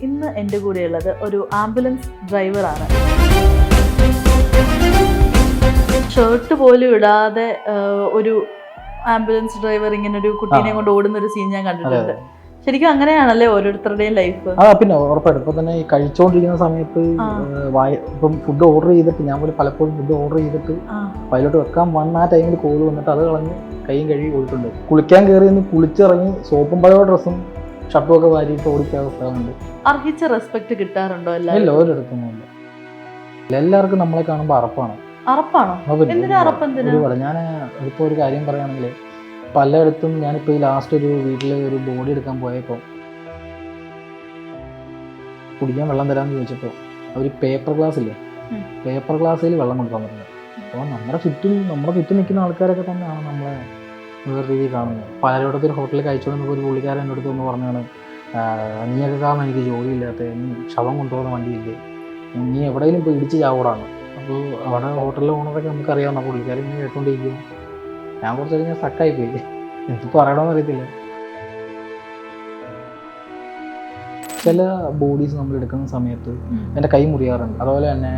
ഇന്ന് എൻ്റെ കൂടെയുള്ളത് ഒരു ആംബുലൻസ് ഡ്രൈവറാണ്. ഷർട്ട് പോലും ഇടാതെ ഒരു ആംബുലൻസ് ഡ്രൈവർ ഇങ്ങനെ ഒരു കുട്ടീനെ കൊണ്ട് ഓടുന്ന ഒരു സീൻ ഞാൻ കണ്ടിട്ടുണ്ട്. ശരിക്കും അങ്ങനെയാണല്ലേ ഓരോരുത്തരുടെയും ലൈഫ്? പിന്നെ ഉറപ്പായിട്ടും. ഇപ്പൊ തന്നെ ഈ കഴിച്ചുകൊണ്ടിരിക്കുന്ന സമയത്ത് ഇപ്പം ഫുഡ് ഓർഡർ ചെയ്തിട്ട് ഞാൻ പോലും പലപ്പോഴും ഫുഡ് ഓർഡർ ചെയ്തിട്ട് പൈലോട്ട് വെക്കാൻ വന്ന ആ ടൈമിൽ കോൾ വന്നിട്ട് അത് കളഞ്ഞ് കൈയും കഴുകി പോയിട്ടുണ്ട്. കുളിക്കാൻ കയറി നിന്ന് കുളിച്ചിറങ്ങി സോപ്പും പഴയ ഡ്രസ്സും ഷർട്ടും ഒക്കെ വാരിയിട്ട് ഓടിക്കാൻ അവസ്ഥകളുണ്ട്. അർഹിച്ച റെസ്പെക്ട് കിട്ടാറുണ്ടോ? ഇല്ല, ഒരിടത്തൊന്നുമില്ല. എല്ലാവർക്കും നമ്മളെ കാണുമ്പോൾ അറപ്പാണ്. അറപ്പാണോ? ഞാൻ ഇതിപ്പോ ഒരു കാര്യം പറയുകയാണെങ്കിൽ പലയിടത്തും ഞാനിപ്പോൾ ഈ ലാസ്റ്റ് ഒരു വീട്ടിൽ ഒരു ബോഡി എടുക്കാൻ പോയപ്പോൾ കുടിക്കാൻ വെള്ളം തരാമെന്ന് ചോദിച്ചപ്പോൾ അവർ പേപ്പർ ഗ്ലാസ്സില്ലേ, പേപ്പർ ഗ്ലാസ്സിൽ വെള്ളം കൊടുക്കാൻ പറ്റുന്നത്. അപ്പോൾ നമ്മുടെ ചുറ്റും നിൽക്കുന്ന ആൾക്കാരൊക്കെ തന്നെയാണ് നമ്മളെ വേറെ രീതിയിൽ കാണുന്നത്. പലയിടത്തും ഒരു ഹോട്ടലിൽ കഴിച്ചുകൊണ്ടിരുന്നപ്പോൾ ഒരു പുള്ളിക്കാരൻ എൻ്റെ അടുത്ത് ഒന്ന് പറഞ്ഞാണ്, നീയൊക്കെ കാരണം എനിക്ക് ജോലിയില്ലാത്ത, നീ ശവം കൊണ്ടുപോകുന്ന വണ്ടിയില്ലേ, നീ എവിടെയെങ്കിലും ഇപ്പോൾ ഇടിച്ച് ചാവൂടാണ്. അപ്പോൾ അവിടെ ഹോട്ടലിലെ ഓണറൊക്കെ നമുക്കറിയാവുന്ന പുള്ളിക്കാരൻ ഇങ്ങനെ കേട്ടുകൊണ്ടിരിക്കും. ഞാൻ കുറച്ച് കഴിഞ്ഞാൽ സ്റ്റക്കായി പോയി, എനിക്ക് പറയണമെന്ന് അറിയത്തില്ല. ചില ബോഡീസ് നമ്മൾ എടുക്കുന്ന സമയത്ത് എൻ്റെ കൈ മുറിയാറുണ്ട്. അതുപോലെ തന്നെ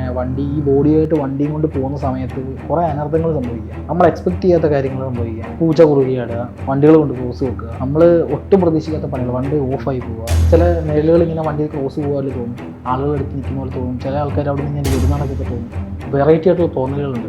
ഈ ബോഡിയായിട്ട് വണ്ടിയും കൊണ്ട് പോകുന്ന സമയത്ത് കുറേ അനർത്ഥങ്ങൾ സംഭവിക്കുക, നമ്മൾ എക്സ്പെക്ട് ചെയ്യാത്ത കാര്യങ്ങൾ സംഭവിക്കുക. പൂച്ച കുറുകിയാടുക, വണ്ടികൾ കൊണ്ട് ക്രോസ് വെക്കുക, നമ്മൾ ഒട്ടും പ്രതീക്ഷിക്കാത്ത പണികൾ, വണ്ടി ഓഫായി പോവുക. ചില നിഴലുകൾ ഇങ്ങനെ വണ്ടിയിൽ ക്രോസ് പോകാൻ തോന്നും, ആളുകൾ എടുത്ത് നിൽക്കുന്ന പോലെ തോന്നും. ചില ആൾക്കാർ അവിടെ നിന്ന് ഇങ്ങനെ വരുന്നതൊക്കെ തോന്നും. വെറൈറ്റി ആയിട്ടുള്ള തോന്നലുകളുണ്ട്.